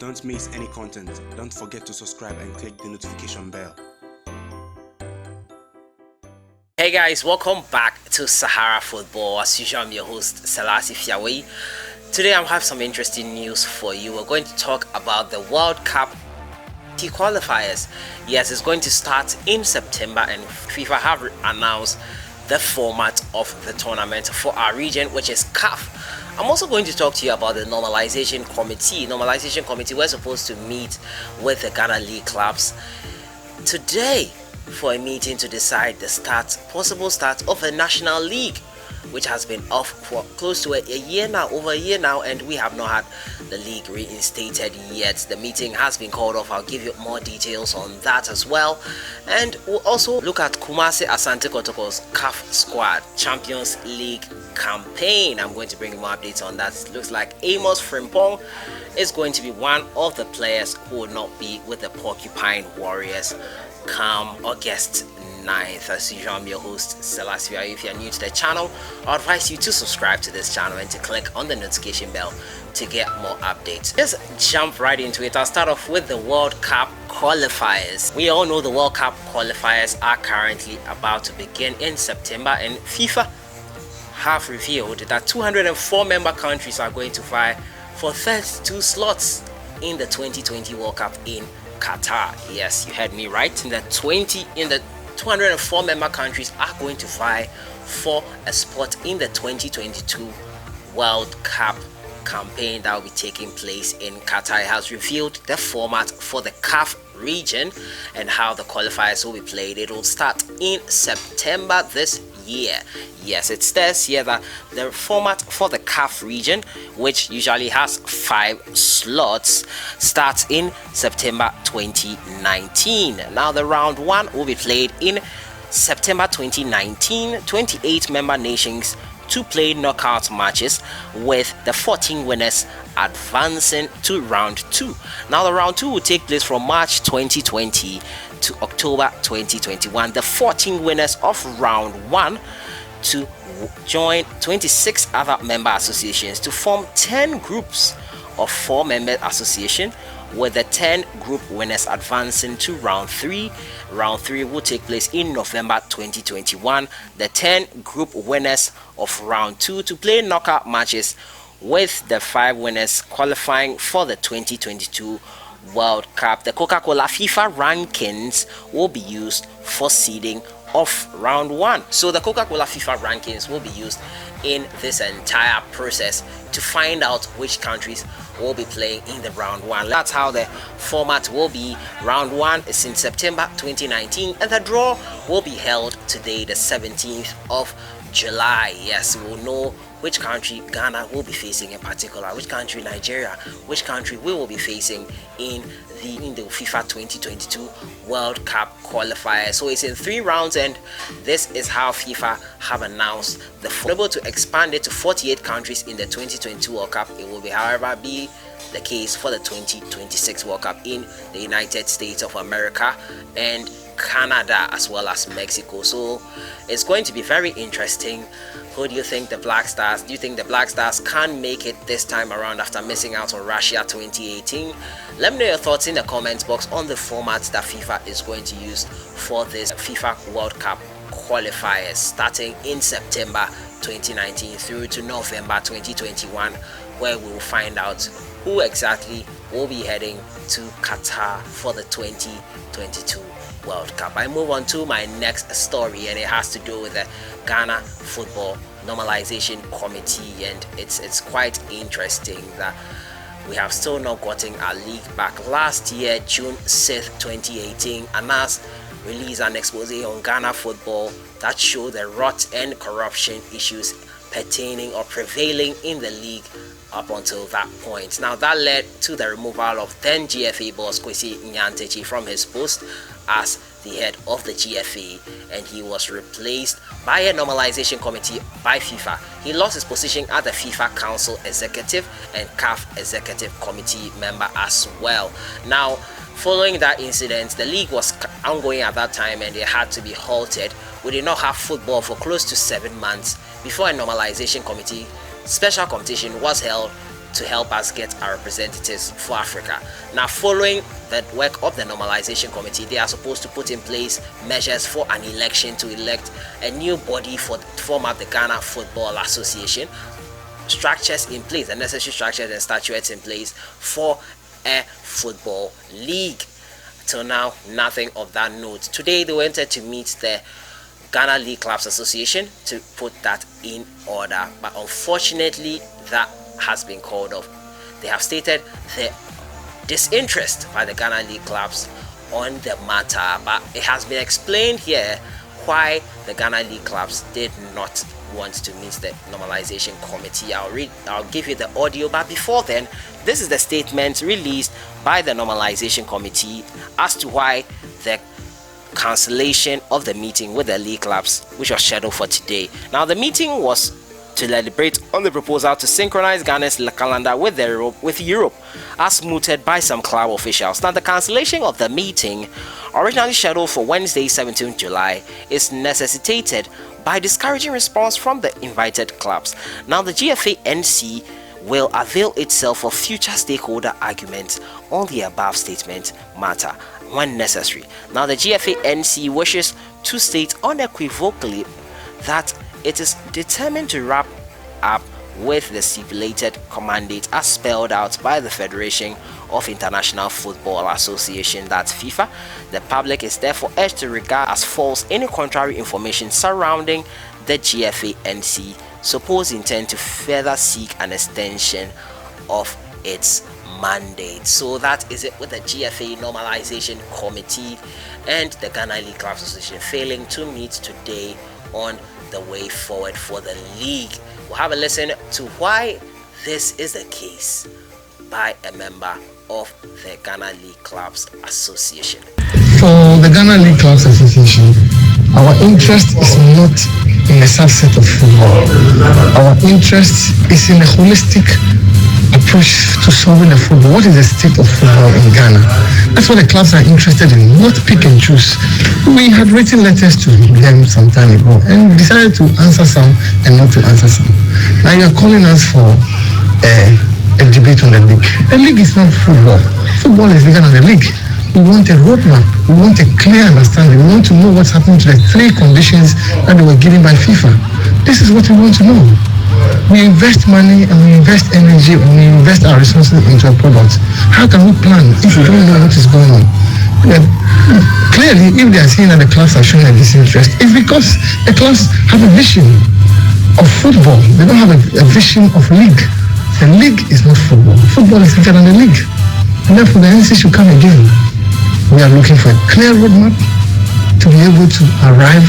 Don't miss any content. Don't forget to subscribe and click the notification bell. Hey guys, welcome back to Sahara Football. As usual, I'm your host, Selassie Fiawe. Today I have some interesting news for you. We're going to talk about the World Cup qualifiers. Yes, it's going to start in September, and FIFA have announced the format of the tournament for our region, which is CAF. I'm also going to talk to you about the normalization committee. We're supposed to meet with the Ghana League clubs today for a meeting to decide the possible start of a national league, which has been off for close to over a year now, and we have not had the league reinstated yet. The meeting has been called off. I'll give you more details on that as well, and we'll also look at Kumasi Asante Kotoko's CAF squad Champions League campaign. I'm going to bring you more updates on that. It looks like AMOS FRIMPONG is going to be one of the players who will not be with the Porcupine Warriors come August 9th. As usual, I'm your host, Selassie. If you're new to the channel, I advise you to subscribe to this channel and to click on the notification bell to get more updates. Just jump right into it. I'll start off with the World Cup qualifiers. We all know the World Cup qualifiers are currently about to begin in September, and FIFA have revealed that 204 member countries are going to vie for 32 slots in the 2020 World Cup in Qatar. Yes, you heard me right. In the 204 member countries are going to vie for a spot in the 2022 World Cup campaign that will be taking place in Qatar. It has revealed the format for the CAF region and how the qualifiers will be played. It will start in September this year. Yes, it says here that the format for the CAF region, which usually has 5 slots, starts in September 2019. Now the round 1 will be played in September 2019. 28 member nations to play knockout matches, with the 14 winners advancing to round 2. Now the round 2 will take place from March 2020 to October 2021. The 14 winners of round 1 to join 26 other member associations to form 10 groups of 4 member association, with the 10 group winners advancing to round 3. Round 3 will take place in November 2021. The 10 group winners of round 2 to play knockout matches, with the 5 winners qualifying for the 2022 World Cup. The Coca-Cola FIFA rankings will be used for seeding of round 1. So the Coca-Cola FIFA rankings will be used in this entire process to find out which countries will be playing in the round 1. That's how the format will be. Round 1 is in September 2019, and the draw will be held today, the 17th of July. Yes, we will know which country Ghana will be facing in particular, which country Nigeria, which country we will be facing in the FIFA 2022 World Cup qualifier. So it's in 3 rounds, and this is how FIFA have announced the able to expand it to 48 countries in the 2022 World Cup. It will be, however, be the case for the 2026 World Cup in the United States of America and Canada, as well as Mexico. So it's going to be very interesting. Who do you think the Black Stars? Do you think the Black Stars can make it this time around after missing out on Russia 2018? Let me know your thoughts in the comments box on the formats that FIFA is going to use for this FIFA World Cup qualifiers, starting in September 2019 through to November 2021, where we will find out who exactly will be heading to Qatar for the 2022 World Cup. I move on to my next story, and it has to do with the Ghana Football Normalization Committee, and it's quite interesting that we have still not gotten our league back. Last year, June 6th, 2018, AMOS released an expose on Ghana football that showed the rot and corruption issues pertaining or prevailing in the league up until that point. Now that led to the removal of then GFA boss Kwesi Nyantechi from his post as the head of the GFA, and he was replaced by a normalization committee by FIFA. He lost his position as the FIFA Council Executive and CAF Executive Committee member as well. Now, following that incident, the league was ongoing at that time and it had to be halted. We did not have football for close to 7 months before a normalization committee special competition was held to help us get our representatives for Africa. Now, following the work of the normalization committee, they are supposed to put in place measures for an election to elect a new body to form up the Ghana Football Association, structures in place, the necessary structures and statutes in place for a football league. Till now, nothing of that note. Today, they wanted to meet the Ghana League Clubs Association to put that in order, but unfortunately, that has been called off. They have stated their disinterest by the Ghana League clubs on the matter, but it has been explained here why the Ghana League clubs did not want to meet the normalization committee. I'll give you the audio, but before then, this is the statement released by the normalization committee as to why the cancellation of the meeting with the league clubs, which was scheduled for today. Now, the meeting was to deliberate on the proposal to synchronize Ghana's calendar with Europe, as mooted by some club officials. Now, the cancellation of the meeting, originally scheduled for Wednesday, 17th July, is necessitated by discouraging response from the invited clubs. Now, the GFA NC will avail itself of future stakeholder arguments on the above statement matter when necessary. Now, the GFA NC wishes to state unequivocally that it is determined to wrap up with the stipulated mandate as spelled out by the Federation of International Football Association, that's FIFA. The public is therefore urged to regard as false any contrary information surrounding the GFA NC supposed intent to further seek an extension of its mandate. So that is it with the GFA Normalization Committee and the Ghana League Clubs Association failing to meet today on the way forward for the league. We'll have a listen to why this is the case by a member of the Ghana League Clubs Association. For the Ghana League Clubs Association, our interest is not in a subset of football. Our interest is in a holistic approach to solving the football. What is the state of football in Ghana? That's what the clubs are interested in, not pick and choose. We had written letters to them some time ago and decided to answer some and not to answer some. Now you're calling us for a debate on the league. The league is not football. Football is bigger than the league. We want a roadmap. We want a clear understanding. We want to know what's happening to the 3 conditions that they were given by FIFA. This is what we want to know. We invest money and we invest energy and we invest our resources into a product. How can we plan if we don't know what is going on? Clearly, if they are saying that the clubs are showing a disinterest, it's because the clubs have a vision of football. They don't have a vision of league. The league is not football. Football is bigger than the league. And therefore, the NC should come again. We are looking for a clear roadmap to be able to arrive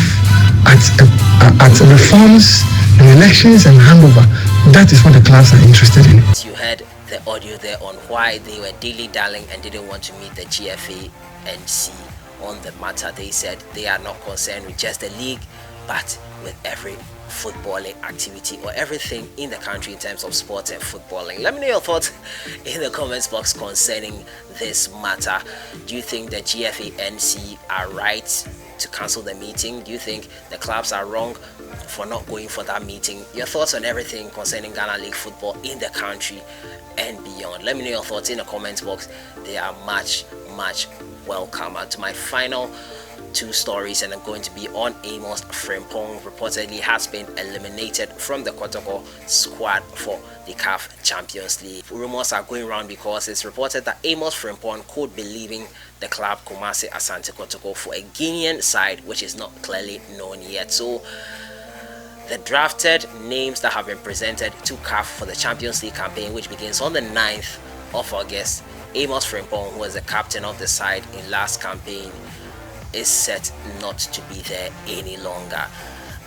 at reforms and elections and handover. That is what the clubs are interested in. You heard the audio there on why they were dilly-dallying and didn't want to meet the GFA NC on the matter. They said they are not concerned with just the league, but with every footballing activity or everything in the country in terms of sports and footballing. Let me know your thoughts in the comments box concerning this matter. Do you think the GFA NC are right to cancel the meeting? Do you think the clubs are wrong for not going for that meeting? Your thoughts on everything concerning Ghana League football in the country and beyond. Let me know your thoughts in the comments box. They are much welcome. And to my final 2 stories, and I'm going to be on AMOS. FRIMPONG reportedly has been eliminated from the KOTOKO squad for the CAF Champions League. Rumors are going around because it's reported that AMOS FRIMPONG could be leaving the club Kumasi Asante KOTOKO for a Guinean side, which is not clearly known yet. So the drafted names that have been presented to CAF for the Champions League campaign, which begins on the 9th of August, AMOS FRIMPONG, who was the captain of the side in last campaign, is set not to be there any longer.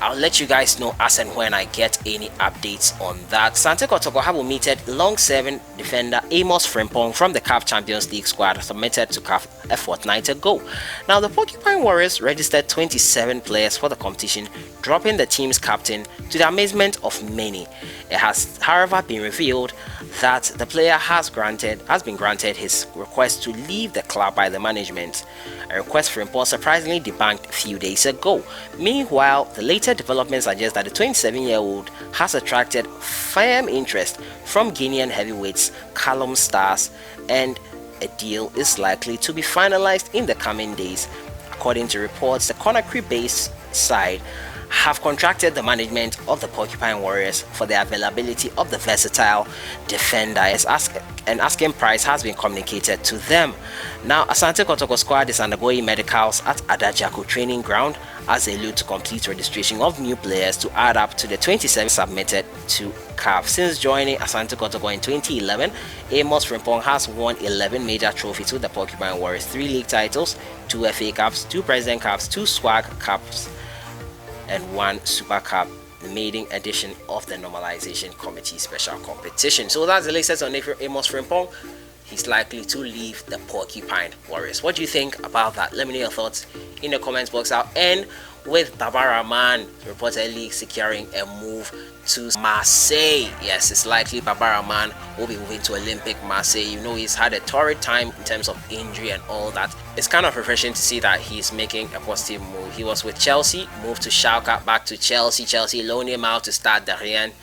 I'll let you guys know as and when I get any updates on that. Asante KOTOKO have omitted long-serving defender AMOS FRIMPONG from the CAF Champions League squad submitted to CAF a fortnight ago. Now, the Porcupine Warriors registered 27 players for the competition, dropping the team's captain to the amazement of many. It has, however, been revealed that the player has been granted his request to leave the club by the management. A request FRIMPONG surprisingly debunked a few days ago. Meanwhile, the latest limited development suggests that the 27-year-old has attracted firm interest from Guinean heavyweights Callum Stars, and a deal is likely to be finalized in the coming days. According to reports, the Conakry-based side have contracted the management of the Porcupine Warriors for the availability of the versatile defender, an asking price has been communicated to them. Now, Asante Kotoko squad is undergoing medicals at Adajako training ground as they look to complete registration of new players to add up to the 27 submitted to CAF. Since joining Asante Kotoko in 2011, AMOS FRIMPONG has won 11 major trophies with the Porcupine Warriors, 3 league titles, 2 FA Cups, 2 President Cups, 2 Swag Cups, and 1 Super Cup, the maiden edition of the Normalization Committee Special Competition. So that's the latest on AMOS FRIMPONG. He's likely to leave the Porcupine Warriors. What do you think about that? Let me know your thoughts in the comments box. I'll end with Rahman reportedly securing a move to Marseille. Yes, it's likely Rahman will be moving to Olympic Marseille. You know, he's had a torrid time in terms of injury and all that. It's kind of refreshing to see that he's making a positive move. He was with Chelsea, moved to Schalke, back to Chelsea. Chelsea loaned him out to Stade de Rennes,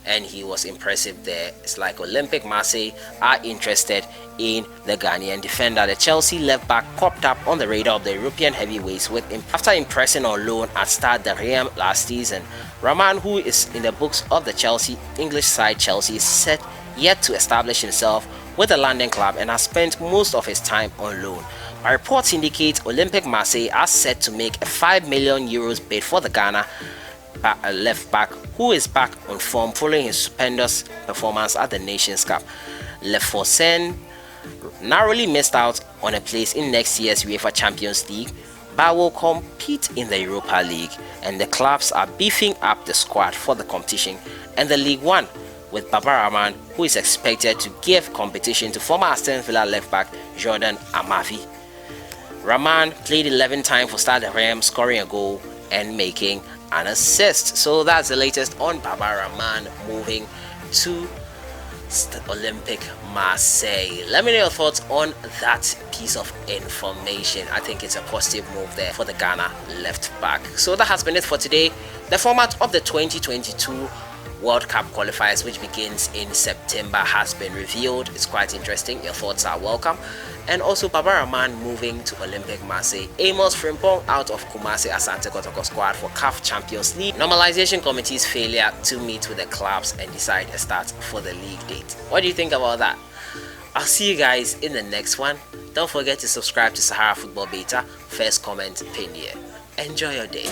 and he was impressive there. It's like Olympic Marseille are interested in the Ghanaian defender. The Chelsea left back popped up on the radar of the European heavyweights after impressing on loan at Stade de Rennes last season. Rahman, who is in the books of the Chelsea English side Chelsea, is yet to establish himself with the London club and has spent most of his time on loan. But reports indicate Olympic Marseille are set to make a €5 million bid for the Ghana left back, who is back on form following his stupendous performance at the Nations Cup. Leforsen narrowly missed out on a place in next year's UEFA Champions League, but will compete in the Europa League, and the clubs are beefing up the squad for the competition and the League One, with Rahman, who is expected to give competition to former Aston Villa left back Jordan Amavi. Rahman played 11 times for Stade de Rennes, scoring a goal and making an assist. So that's the latest on Rahman moving to Olympic Marseille. Let me know your thoughts on that piece of information. I think it's a positive move there for the Ghana left back. So that has been it for today. The format of the 2022 World Cup qualifiers, which begins in September, has been revealed. It's quite interesting. Your thoughts are welcome. And also Rahman moving to Olympic Marseille. AMOS FRIMPONG out of Kumasi Asante Kotoko squad for CAF Champions League. Normalization Committee's failure to meet with the clubs and decide a start for the league date. What do you think about that? I'll see you guys in the next one. Don't forget to subscribe to Sahara Football Beta. First comment pinned here. Enjoy your day.